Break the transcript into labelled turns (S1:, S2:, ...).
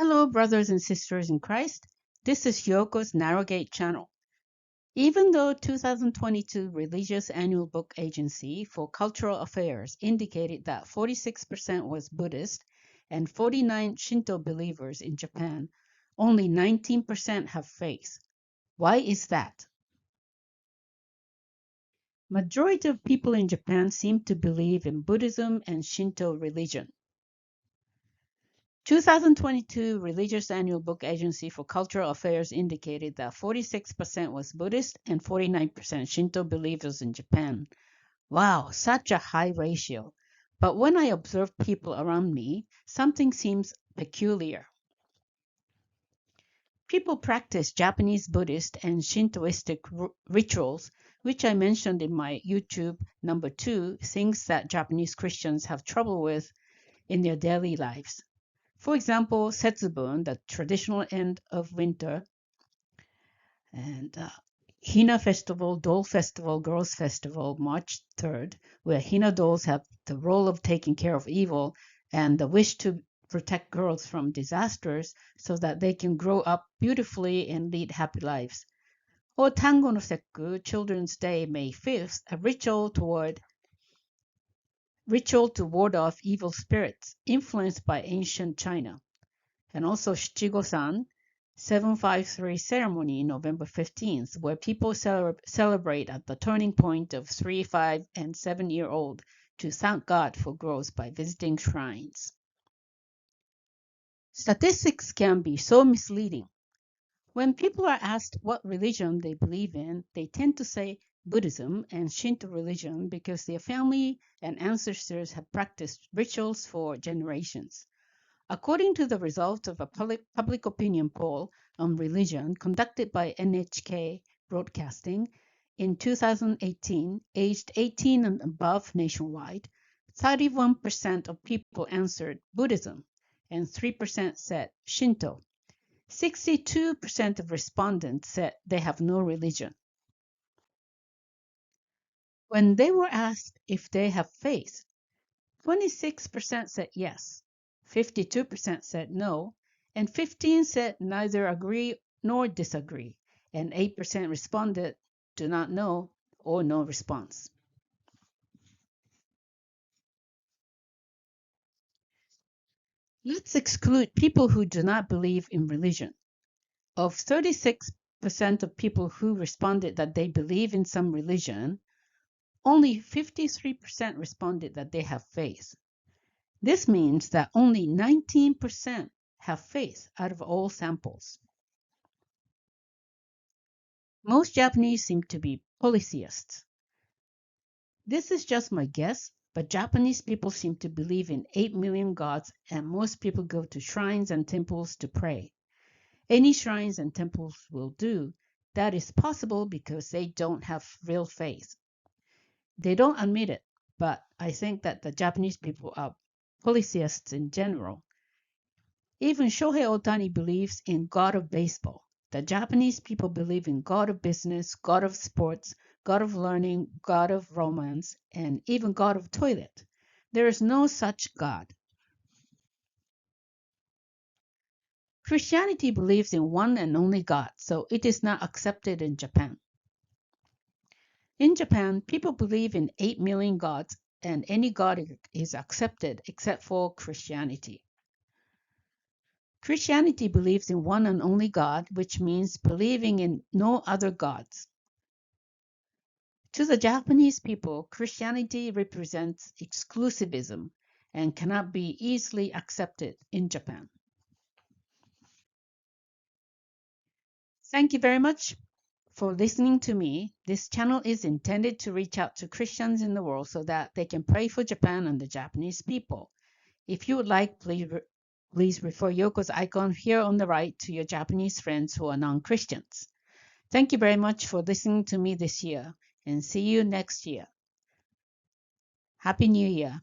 S1: Hello, brothers and sisters in Christ. This is Yoko's Narrowgate channel. Even though 2022 Religious Annual Book Agency for Cultural Affairs indicated that 46% was Buddhist and 49 Shinto believers in Japan, only 19% have faith. Why is that? Majority of people in Japan seem to believe in Buddhism and Shinto religion. 2022 Religious Annual Book Agency for Cultural Affairs indicated that 46% was Buddhist and 49% Shinto believers in Japan. Wow, such a high ratio. But when I observe people around me, something seems peculiar. People practice Japanese Buddhist and Shintoistic rituals, which I mentioned in my YouTube number 2, things that Japanese Christians have trouble with in their daily lives. For example, Setsubun, the traditional end of winter, and Hina Festival, Doll Festival, Girls Festival, March 3rd, where Hina dolls have the role of taking care of evil and the wish to protect girls from disasters so that they can grow up beautifully and lead happy lives. Or Tango no Sekku, Children's Day, May 5th, a ritual to ward off evil spirits influenced by ancient China. And also Shichigo-san, 753 ceremony, November 15th, where people celebrate at the turning point of 3, 5, and 7-year-old to thank God for growth by visiting shrines. Statistics can be so misleading. When people are asked what religion they believe in, they tend to say Buddhism and Shinto religion because their family and ancestors have practiced rituals for generations. According to the results of a public opinion poll on religion conducted by NHK Broadcasting in 2018, aged 18 and above nationwide, 31% of people answered Buddhism and 3% said Shinto. 62% of respondents said they have no religion. When they were asked if they have faith, 26% said yes, 52% said no, and 15% said neither agree nor disagree, and 8% responded do not know or no response. Let's exclude people who do not believe in religion. Of 36% of people who responded that they believe in some religion, only 53% responded that they have faith. This means that only 19% have faith out of all samples. Most Japanese seem to be polytheists. This is just my guess, but Japanese people seem to believe in 8 million gods, and most people go to shrines and temples to pray. Any shrines and temples will do. That is possible because they don't have real faith. They don't admit it, but I think that the Japanese people are polytheists in general. Even Shohei Ohtani believes in God of baseball. The Japanese people believe in God of business, God of sports, God of learning, God of romance, and even God of toilet. There is no such God. Christianity believes in one and only God, so it is not accepted in Japan. In Japan, people believe in 8 million gods, and any god is accepted except for Christianity. Christianity believes in one and only God, which means believing in no other gods. To the Japanese people, Christianity represents exclusivism and cannot be easily accepted in Japan. Thank you very much for listening to me. This channel is intended to reach out to Christians in the world so that they can pray for Japan and the Japanese people. If you would like, please refer Yoko's icon here on the right to your Japanese friends who are non-Christians. Thank you very much for listening to me this year, and see you next year. Happy New Year.